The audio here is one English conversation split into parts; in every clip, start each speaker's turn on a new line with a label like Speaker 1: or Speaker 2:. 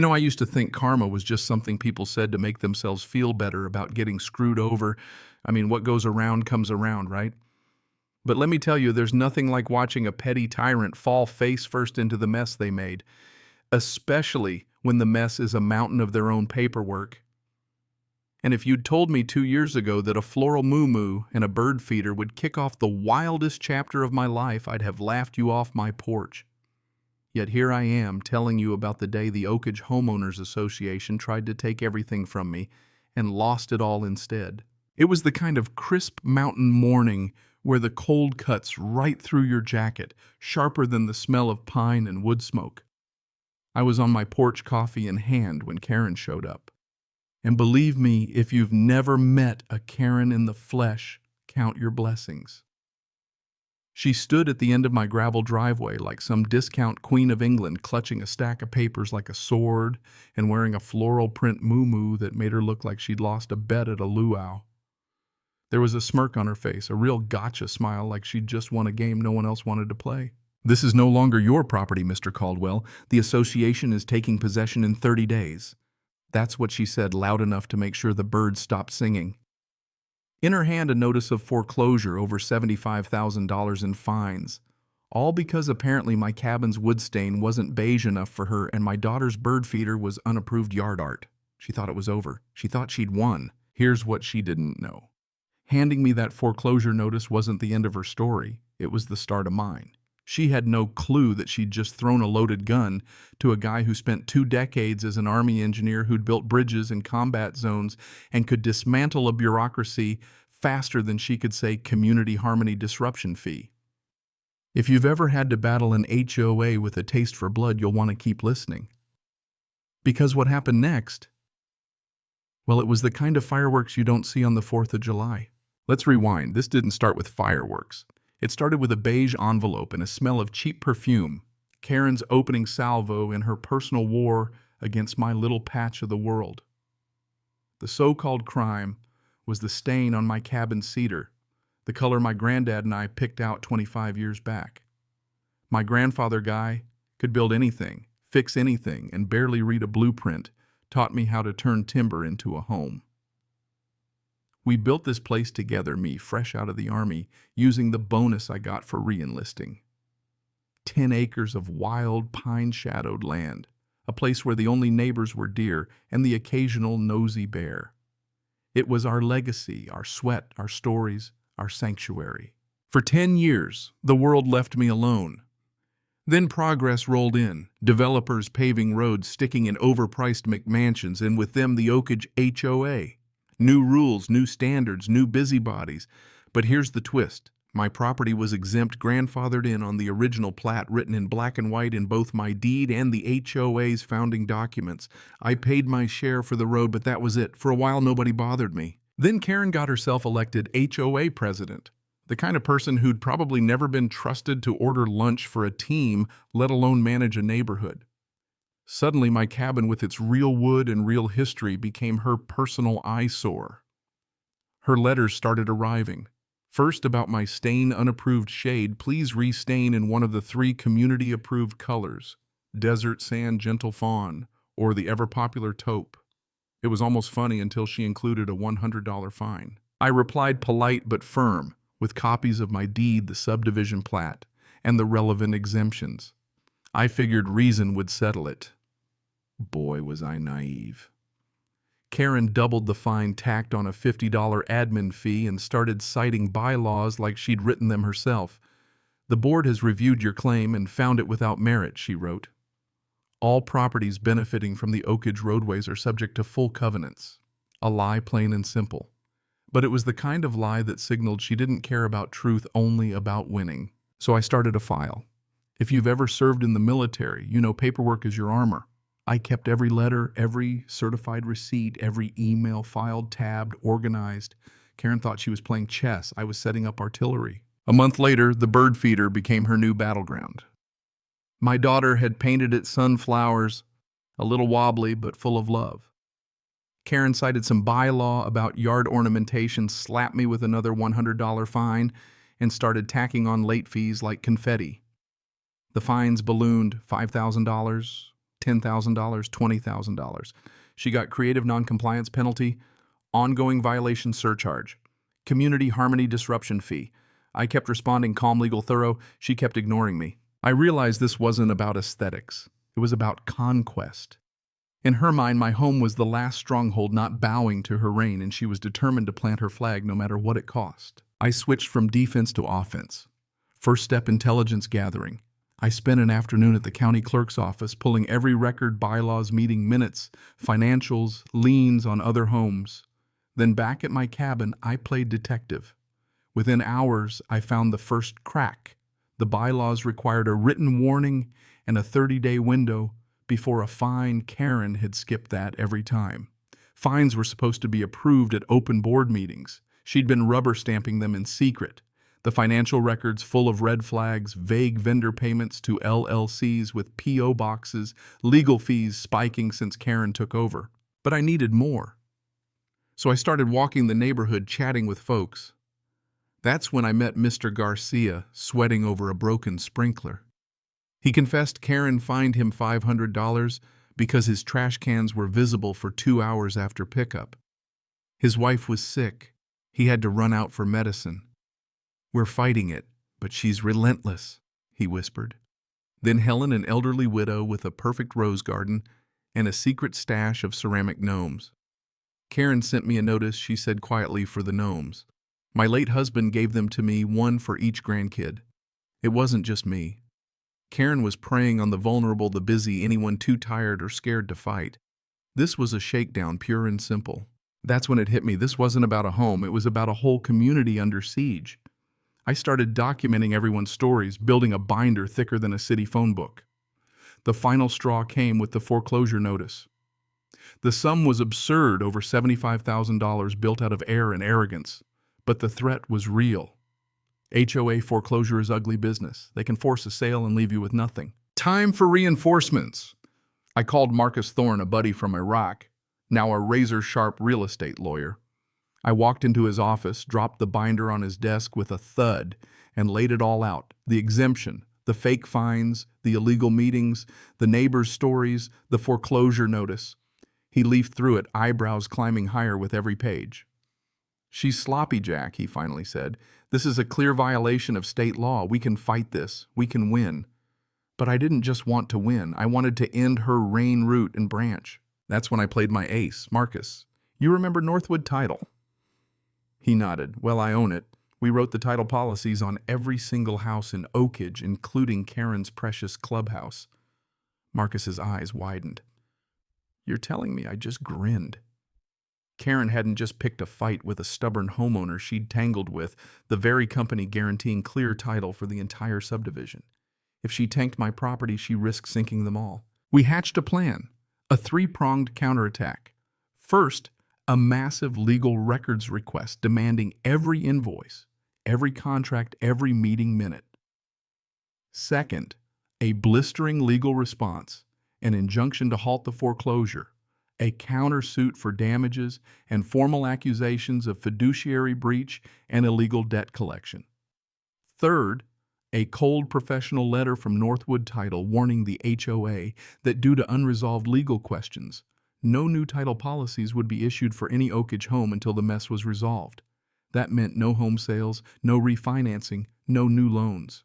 Speaker 1: I used to think karma was just something people said to make themselves feel better about getting screwed over. What goes around comes around, right? But let me tell you, there's nothing like watching a petty tyrant fall face first into the mess they made, especially when the mess is a mountain of their own paperwork. And if you'd told me 2 years ago that a floral moo-moo and a bird feeder would kick off the wildest chapter of my life, I'd have laughed you off my porch. Yet here I am telling you about the day the Oakage Homeowners Association tried to take everything from me and lost it all instead. It was the kind of crisp mountain morning where the cold cuts right through your jacket, sharper than the smell of pine and wood smoke. I was on my porch, coffee in hand, when Karen showed up. And believe me, if you've never met a Karen in the flesh, count your blessings. She stood at the end of my gravel driveway like some discount Queen of England, clutching a stack of papers like a sword and wearing a floral print moo-moo that made her look like she'd lost a bet at a luau. There was a smirk on her face, a real gotcha smile, like she'd just won a game no one else wanted to play. "This is no longer your property, Mr. Caldwell. The association is taking possession in 30 days. That's what she said, loud enough to make sure the birds stopped singing. In her hand, a notice of foreclosure, over $75,000 in fines. All because apparently my cabin's wood stain wasn't beige enough for her and my daughter's bird feeder was unapproved yard art. She thought it was over. She thought she'd won. Here's what she didn't know. Handing me that foreclosure notice wasn't the end of her story. It was the start of mine. She had no clue that she'd just thrown a loaded gun to a guy who spent 2 decades as an Army engineer who'd built bridges in combat zones and could dismantle a bureaucracy faster than she could say community harmony disruption fee. If you've ever had to battle an HOA with a taste for blood, you'll want to keep listening. Because what happened next? Well, it was the kind of fireworks you don't see on the 4th of July. Let's rewind. This didn't start with fireworks. It started with a beige envelope and a smell of cheap perfume. Karen's opening salvo in her personal war against my little patch of the world. The so-called crime was the stain on my cabin cedar, the color my granddad and I picked out 25 years back. My grandfather guy could build anything, fix anything, and barely read a blueprint, taught me how to turn timber into a home. We built this place together, me, fresh out of the Army, using the bonus I got for re-enlisting. 10 acres of wild, pine-shadowed land, a place where the only neighbors were deer and the occasional nosy bear. It was our legacy, our sweat, our stories, our sanctuary. For 10 years, the world left me alone. Then progress rolled in, developers paving roads, sticking in overpriced McMansions, and with them the Oakage HOA. New rules, new standards, new busybodies. But here's the twist. My property was exempt, grandfathered in on the original plat, written in black and white in both my deed and the HOA's founding documents. I paid my share for the road, but that was it. For a while, nobody bothered me. Then Karen got herself elected HOA president, the kind of person who'd probably never been trusted to order lunch for a team, let alone manage a neighborhood. Suddenly, my cabin with its real wood and real history became her personal eyesore. Her letters started arriving. First about my stain unapproved shade, please restain in one of the 3 community-approved colors, desert sand gentle fawn, or the ever-popular taupe. It was almost funny until she included a $100 fine. I replied polite but firm, with copies of my deed, the subdivision plat, and the relevant exemptions. I figured reason would settle it. Boy, was I naive. Karen doubled the fine tacked on a $50 admin fee and started citing bylaws like she'd written them herself. "The board has reviewed your claim and found it without merit," she wrote. "All properties benefiting from the Oakage roadways are subject to full covenants." A lie, plain and simple. But it was the kind of lie that signaled she didn't care about truth, only about winning. So I started a file. If you've ever served in the military, you know paperwork is your armor. I kept every letter, every certified receipt, every email filed, tabbed, organized. Karen thought she was playing chess. I was setting up artillery. A month later, the bird feeder became her new battleground. My daughter had painted it sunflowers, a little wobbly but full of love. Karen cited some bylaw about yard ornamentation, slapped me with another $100 fine, and started tacking on late fees like confetti. The fines ballooned: $5,000, $10,000, $20,000. She got creative noncompliance penalty, ongoing violation surcharge, community harmony disruption fee. I kept responding calm, legal, thorough. She kept ignoring me. I realized this wasn't about aesthetics. It was about conquest. In her mind, my home was the last stronghold not bowing to her reign, and she was determined to plant her flag no matter what it cost. I switched from defense to offense. First step, intelligence gathering. I spent an afternoon at the county clerk's office pulling every record, bylaws, meeting minutes, financials, liens on other homes. Then back at my cabin, I played detective. Within hours, I found the first crack. The bylaws required a written warning and a 30-day window. Before a fine, Karen had skipped that every time. Fines were supposed to be approved at open board meetings. She'd been rubber stamping them in secret. The financial records full of red flags, vague vendor payments to LLCs with P.O. boxes, legal fees spiking since Karen took over. But I needed more. So I started walking the neighborhood chatting with folks. That's when I met Mr. Garcia sweating over a broken sprinkler. He confessed Karen fined him $500 because his trash cans were visible for 2 hours after pickup. His wife was sick. He had to run out for medicine. "We're fighting it, but she's relentless," he whispered. Then Helen, an elderly widow with a perfect rose garden and a secret stash of ceramic gnomes. Karen sent me a notice, she said quietly, for the gnomes. My late husband gave them to me, one for each grandkid. It wasn't just me. Karen was preying on the vulnerable, the busy, anyone too tired or scared to fight. This was a shakedown, pure and simple. That's when it hit me. This wasn't about a home. It was about a whole community under siege. I started documenting everyone's stories, building a binder thicker than a city phone book. The final straw came with the foreclosure notice. The sum was absurd, over $75,000 built out of air and arrogance. But the threat was real. HOA foreclosure is ugly business. They can force a sale and leave you with nothing. Time for reinforcements. I called Marcus Thorne, a buddy from Iraq, now a razor-sharp real estate lawyer. I walked into his office, dropped the binder on his desk with a thud, and laid it all out. The exemption, the fake fines, the illegal meetings, the neighbors' stories, the foreclosure notice. He leafed through it, eyebrows climbing higher with every page. "She's sloppy, Jack," he finally said. "This is a clear violation of state law. We can fight this. We can win." But I didn't just want to win. I wanted to end her reign, root, and branch. That's when I played my ace, Marcus. "You remember Northwood Title?" He nodded. "Well, I own it. We wrote the title policies on every single house in Oakage, including Karen's precious clubhouse." Marcus's eyes widened. "You're telling me?" I just grinned. Karen hadn't just picked a fight with a stubborn homeowner she'd tangled with, the very company guaranteeing clear title for the entire subdivision. If she tanked my property, she risked sinking them all. We hatched a plan, a three-pronged counterattack. First, a massive legal records request demanding every invoice, every contract, every meeting minute. Second, a blistering legal response, an injunction to halt the foreclosure, a countersuit for damages, and formal accusations of fiduciary breach and illegal debt collection. Third, a cold professional letter from Northwood Title warning the HOA that due to unresolved legal questions, no new title policies would be issued for any Oakage home until the mess was resolved. That meant no home sales, no refinancing, no new loans.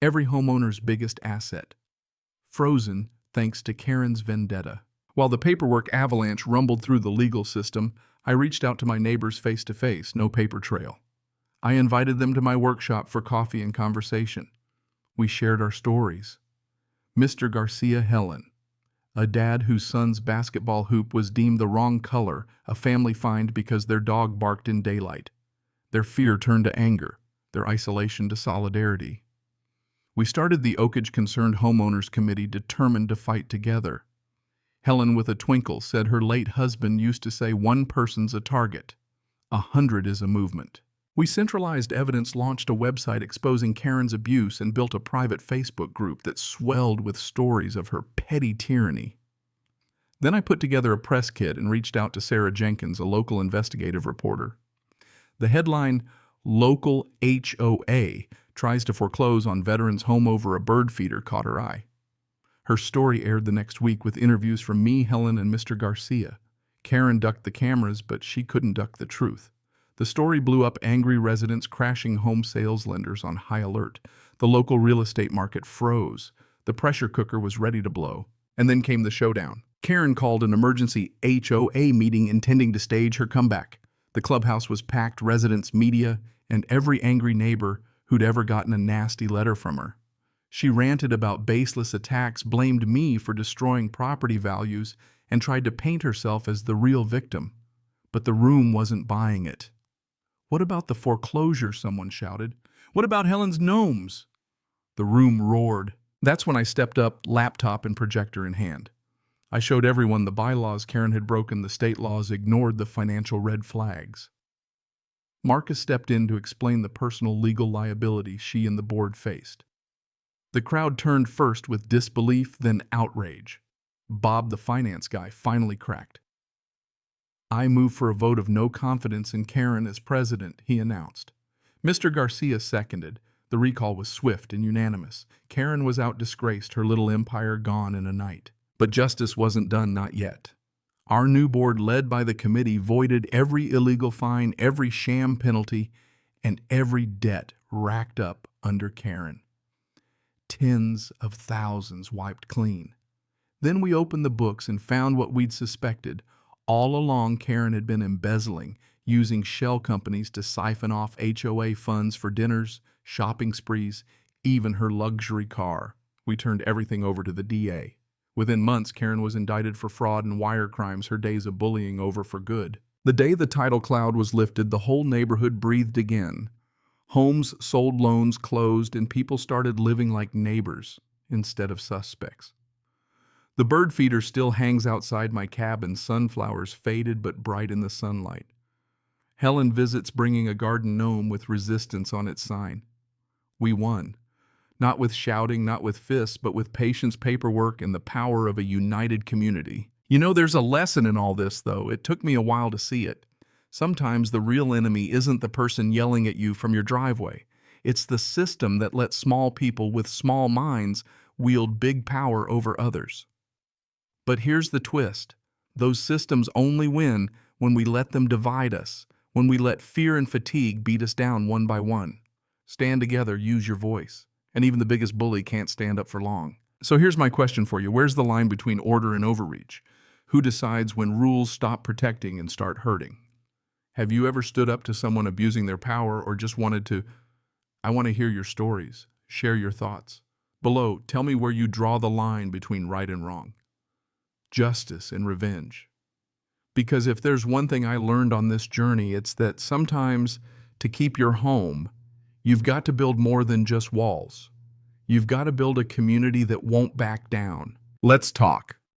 Speaker 1: Every homeowner's biggest asset, frozen thanks to Karen's vendetta. While the paperwork avalanche rumbled through the legal system, I reached out to my neighbors face to face, no paper trail. I invited them to my workshop for coffee and conversation. We shared our stories. Mr. Garcia, Helen, a dad whose son's basketball hoop was deemed the wrong color, a family fined because their dog barked in daylight. Their fear turned to anger, their isolation to solidarity. We started the Oakage Concerned Homeowners Committee, determined to fight together. Helen, with a twinkle, said her late husband used to say, "One person's a target, 100 is a movement." We centralized evidence, launched a website exposing Karen's abuse, and built a private Facebook group that swelled with stories of her petty tyranny. Then I put together a press kit and reached out to Sarah Jenkins, a local investigative reporter. The headline, "Local HOA Tries to Foreclose on Veteran's Home Over a Bird Feeder," caught her eye. Her story aired the next week with interviews from me, Helen, and Mr. Garcia. Karen ducked the cameras, but she couldn't duck the truth. The story blew up angry residents crashing home sales lenders on high alert. The local real estate market froze. The pressure cooker was ready to blow. And then came the showdown. Karen called an emergency HOA meeting intending to stage her comeback. The clubhouse was packed, residents, media, and every angry neighbor who'd ever gotten a nasty letter from her. She ranted about baseless attacks, blamed me for destroying property values, and tried to paint herself as the real victim. But the room wasn't buying it. "What about the foreclosure?" someone shouted. "What about Helen's gnomes?" The room roared. That's when I stepped up, laptop and projector in hand. I showed everyone the bylaws Karen had broken, the state laws ignored, the financial red flags. Marcus stepped in to explain the personal legal liability she and the board faced. The crowd turned first with disbelief, then outrage. Bob, the finance guy, finally cracked. "I move for a vote of no confidence in Karen as president," he announced. Mr. Garcia seconded. The recall was swift and unanimous. Karen was out disgraced, her little empire gone in a night. But justice wasn't done, not yet. Our new board, led by the committee, voided every illegal fine, every sham penalty, and every debt racked up under Karen. Tens of thousands wiped clean. Then we opened the books and found what we'd suspected. All along, Karen had been embezzling, using shell companies to siphon off HOA funds for dinners, shopping sprees, even her luxury car. We turned everything over to the DA. Within months, Karen was indicted for fraud and wire crimes, her days of bullying over for good. The day the title cloud was lifted, the whole neighborhood breathed again. Homes sold, loans closed, and people started living like neighbors instead of suspects. The bird feeder still hangs outside my cabin, sunflowers faded but bright in the sunlight. Helen visits bringing a garden gnome with resistance on its sign. We won. Not with shouting, not with fists, but with patience, paperwork, and the power of a united community. You know, there's a lesson in all this, though. It took me a while to see it. Sometimes the real enemy isn't the person yelling at you from your driveway. It's the system that lets small people with small minds wield big power over others. But here's the twist. Those systems only win when we let them divide us, when we let fear and fatigue beat us down one by one. Stand together, use your voice. And even the biggest bully can't stand up for long. So here's my question for you. Where's the line between order and overreach? Who decides when rules stop protecting and start hurting? Have you ever stood up to someone abusing their power or just wanted to? I want to hear your stories. Share your thoughts. Below, tell me where you draw the line between right and wrong. Justice and revenge. Because if there's one thing I learned on this journey, it's that sometimes to keep your home, you've got to build more than just walls. You've got to build a community that won't back down. Let's talk.